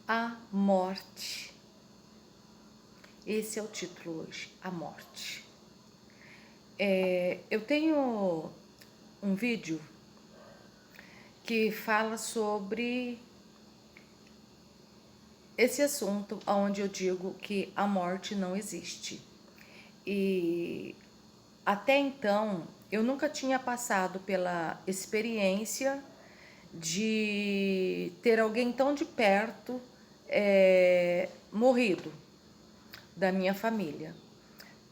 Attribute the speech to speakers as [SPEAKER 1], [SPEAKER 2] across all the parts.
[SPEAKER 1] A morte. Esse é o título hoje, a morte. Eu tenho um vídeo que fala sobre esse assunto, onde eu digo que a morte não existe. E até então, eu nunca tinha passado pela experiência de ter alguém tão de perto morrido da minha família.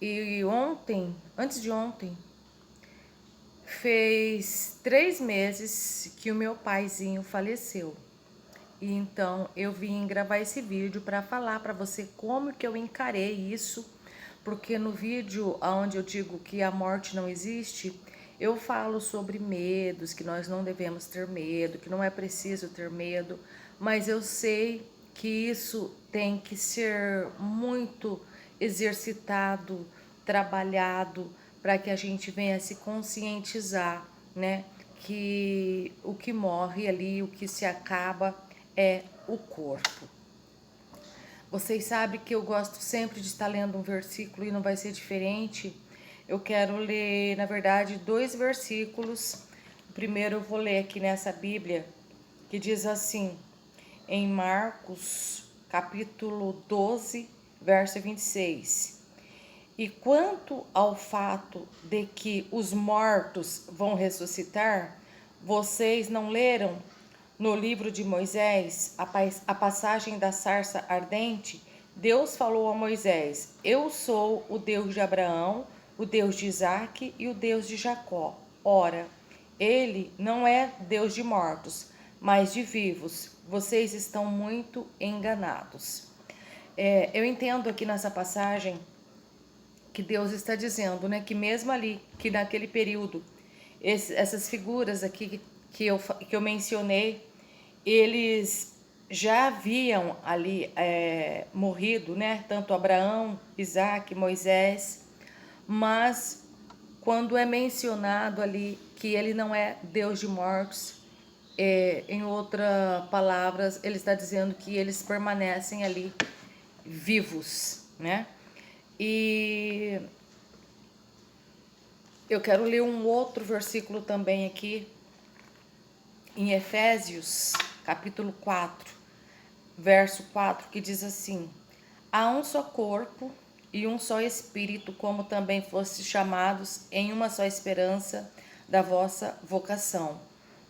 [SPEAKER 1] E ontem, antes de ontem, fez 3 meses que o meu paizinho faleceu. E então eu vim gravar esse vídeo para falar para você como que eu encarei isso, porque no vídeo onde eu digo que a morte não existe, eu falo sobre medos, que nós não devemos ter medo, que não é preciso ter medo, mas eu sei que isso tem que ser muito exercitado, trabalhado, para que a gente venha se conscientizar, né? Que o que morre ali, o que se acaba é o corpo. Vocês sabem que eu gosto sempre de estar lendo um versículo e não vai ser diferente. Eu quero ler, na verdade, 2 versículos. O primeiro eu vou ler aqui nessa Bíblia, que diz assim, em Marcos, capítulo 12, verso 26. E quanto ao fato de que os mortos vão ressuscitar, vocês não leram no livro de Moisés a passagem da sarça ardente? Deus falou a Moisés: Eu sou o Deus de Abraão, o Deus de Isaque e o Deus de Jacó. Ora, ele não é Deus de mortos, mas de vivos. Vocês estão muito enganados. Eu entendo aqui nessa passagem que Deus está dizendo, né, que mesmo ali, que naquele período, essas figuras aqui que eu mencionei, eles já haviam ali morrido, né, tanto Abraão, Isaac, Moisés, mas quando é mencionado ali que ele não é Deus de mortos, em outras palavras, ele está dizendo que eles permanecem ali vivos, né? E eu quero ler um outro versículo também aqui, em Efésios, capítulo 4, verso 4, que diz assim: Há um só corpo e um só espírito, como também fostes chamados em uma só esperança da vossa vocação.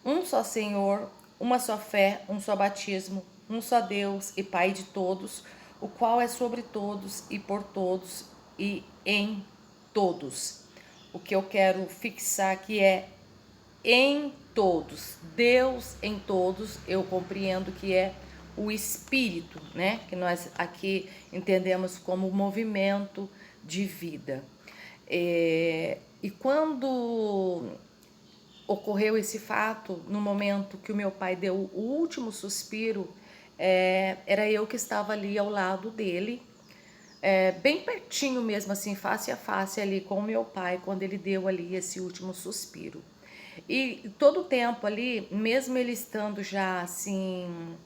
[SPEAKER 1] Um só Senhor, uma só fé, um só batismo, um só Deus e Pai de todos, o qual é sobre todos e por todos e em todos. O que eu quero fixar aqui é em todos, Deus em todos. Eu compreendo que é o Espírito, né? Que nós aqui entendemos como movimento de vida. E quando ocorreu esse fato, no momento que o meu pai deu o último suspiro, era eu que estava ali ao lado dele, bem pertinho mesmo, assim, face a face ali com o meu pai, quando ele deu ali esse último suspiro. E todo o tempo ali, mesmo ele estando já assim,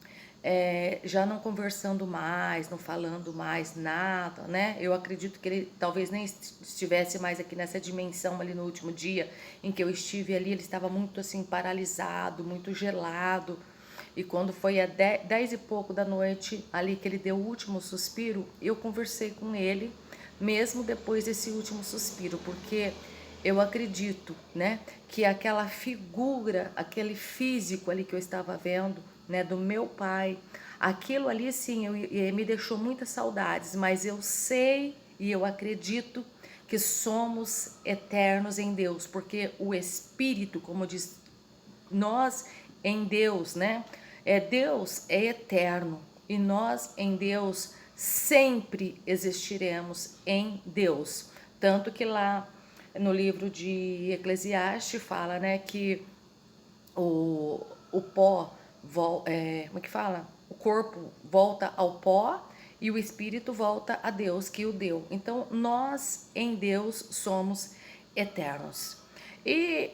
[SPEAKER 1] já não conversando mais, não falando mais nada, né? Eu acredito que ele talvez nem estivesse mais aqui nessa dimensão ali no último dia em que eu estive ali, ele estava muito assim paralisado, muito gelado. E quando foi a 10 e pouco da noite, ali que ele deu o último suspiro, eu conversei com ele, mesmo depois desse último suspiro, porque eu acredito, né, que aquela figura, aquele físico ali que eu estava vendo, né, do meu pai, aquilo ali sim, me deixou muitas saudades, mas eu sei e eu acredito que somos eternos em Deus, porque o Espírito, como diz, nós em Deus, né? Deus é eterno e nós em Deus sempre existiremos em Deus. Tanto que lá no livro de Eclesiastes fala, né, que o pó, como é que fala? O corpo volta ao pó e o espírito volta a Deus que o deu. Então nós em Deus somos eternos. E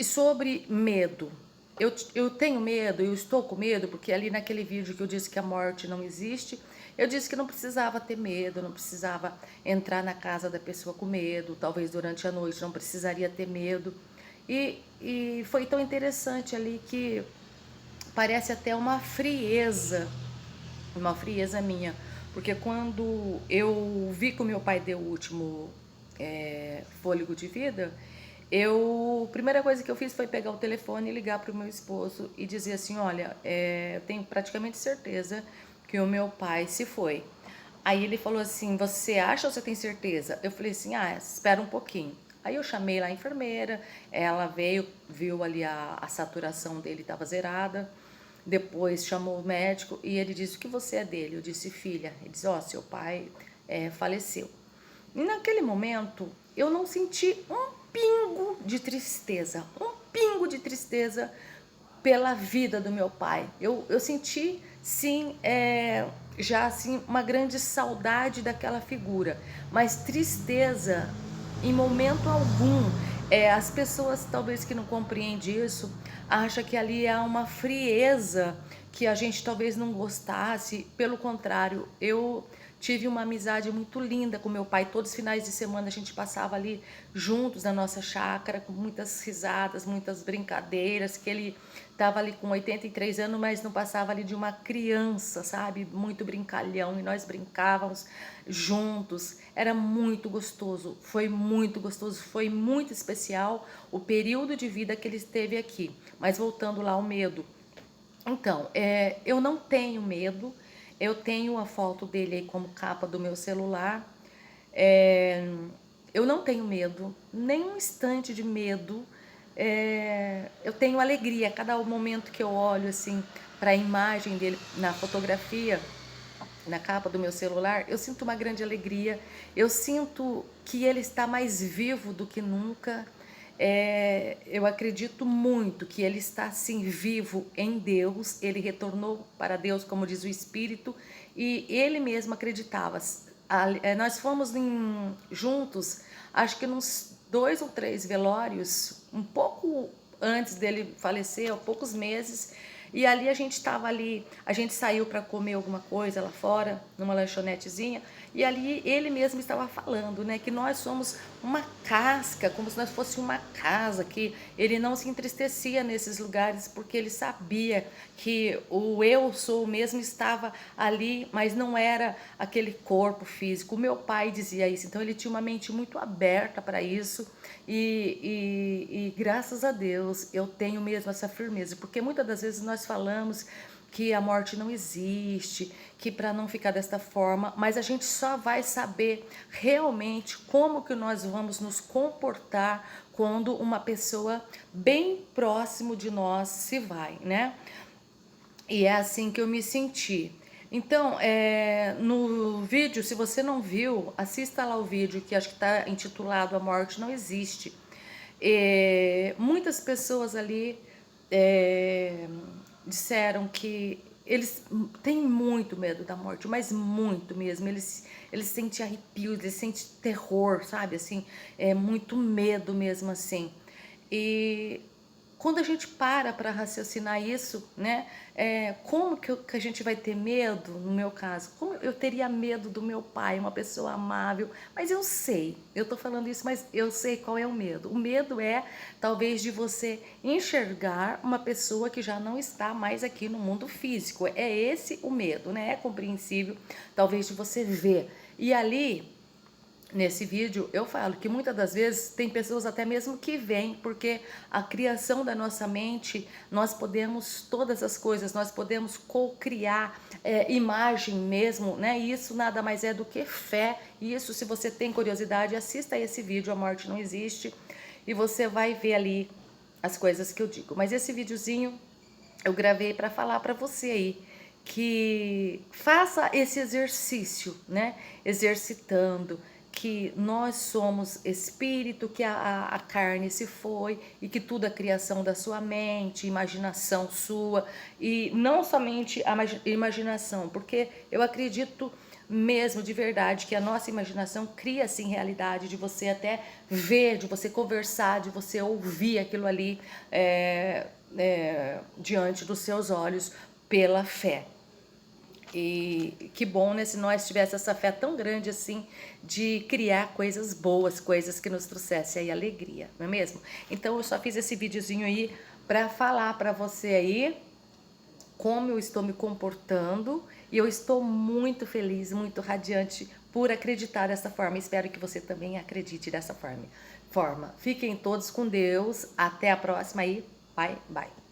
[SPEAKER 1] sobre medo, eu tenho medo, eu estou com medo, porque ali naquele vídeo que eu disse que a morte não existe, eu disse que não precisava ter medo, não precisava entrar na casa da pessoa com medo, talvez durante a noite não precisaria ter medo. E foi tão interessante ali que parece até uma frieza minha, porque quando eu vi que o meu pai deu o último fôlego de vida, a primeira coisa que eu fiz foi pegar o telefone e ligar para o meu esposo e dizer assim, olha, eu tenho praticamente certeza que o meu pai se foi. Aí ele falou assim, você acha ou você tem certeza? Eu falei assim, espera um pouquinho. Aí eu chamei lá a enfermeira, ela veio, viu ali a saturação dele estava zerada, depois chamou o médico e ele disse, o que você é dele? Eu disse, filha. Ele disse, seu pai faleceu. E naquele momento eu não senti um pingo de tristeza pela vida do meu pai. Eu senti, sim, já assim, uma grande saudade daquela figura, mas tristeza em momento algum. As pessoas talvez que não compreendem isso, acham que ali há uma frieza que a gente talvez não gostasse. Pelo contrário, eu tive uma amizade muito linda com meu pai. Todos os finais de semana a gente passava ali juntos na nossa chácara, com muitas risadas, muitas brincadeiras, que ele estava ali com 83 anos, mas não passava ali de uma criança, sabe? Muito brincalhão, e nós brincávamos juntos. Era muito gostoso, foi muito especial o período de vida que ele esteve aqui. Mas voltando lá ao medo. Então, eu não tenho medo, eu tenho a foto dele aí como capa do meu celular. Eu não tenho medo, nem um instante de medo. Eu tenho alegria, cada momento que eu olho assim para a imagem dele na fotografia, na capa do meu celular, eu sinto uma grande alegria, eu sinto que ele está mais vivo do que nunca. Eu acredito muito que ele está assim vivo em Deus, ele retornou para Deus, como diz o Espírito, e ele mesmo acreditava. Nós fomos juntos, acho que nos 2 ou 3 velórios, um pouco antes dele falecer, há poucos meses, e ali a gente estava ali, a gente saiu para comer alguma coisa lá fora, numa lanchonetezinha, e ali ele mesmo estava falando, né, que nós somos uma casca, como se nós fosse uma casa, que ele não se entristecia nesses lugares porque ele sabia que o eu sou mesmo estava ali, mas não era aquele corpo físico. O meu pai dizia isso, então ele tinha uma mente muito aberta para isso, e graças a Deus eu tenho mesmo essa firmeza, porque muitas das vezes nós falamos que a morte não existe, que para não ficar desta forma, mas a gente só vai saber realmente como que nós vamos nos comportar quando uma pessoa bem próximo de nós se vai, né? E é assim que eu me senti. Então, no vídeo, se você não viu, assista lá o vídeo, que acho que está intitulado A Morte Não Existe. Muitas pessoas ali disseram que eles têm muito medo da morte, mas muito mesmo. Eles sentem arrepios, eles sentem terror, sabe? Assim, muito medo mesmo assim. E quando a gente para raciocinar isso, né? Como que a gente vai ter medo, no meu caso? Como eu teria medo do meu pai, uma pessoa amável? Mas eu sei, eu tô falando isso, mas eu sei qual é o medo. O medo é, talvez, de você enxergar uma pessoa que já não está mais aqui no mundo físico. É esse o medo, né? É compreensível, talvez, de você ver. E ali, nesse vídeo eu falo que muitas das vezes tem pessoas até mesmo que vêm, porque a criação da nossa mente, nós podemos todas as coisas, nós podemos co-criar imagem mesmo, né? E isso nada mais é do que fé. E isso, se você tem curiosidade, assista esse vídeo, A Morte Não Existe, e você vai ver ali as coisas que eu digo. Mas esse videozinho eu gravei para falar para você aí, que faça esse exercício, né? Exercitando que nós somos espírito, que a carne se foi e que tudo é criação da sua mente, imaginação sua, e não somente a imaginação, porque eu acredito mesmo de verdade que a nossa imaginação cria assim realidade, de você até ver, de você conversar, de você ouvir aquilo ali diante dos seus olhos pela fé. E que bom, né, se nós tivéssemos essa fé tão grande assim, de criar coisas boas, coisas que nos trouxessem aí alegria, não é mesmo? Então eu só fiz esse videozinho aí para falar para você aí como eu estou me comportando, e eu estou muito feliz, muito radiante por acreditar dessa forma. Espero que você também acredite dessa forma. Fiquem todos com Deus, até a próxima aí, bye, bye.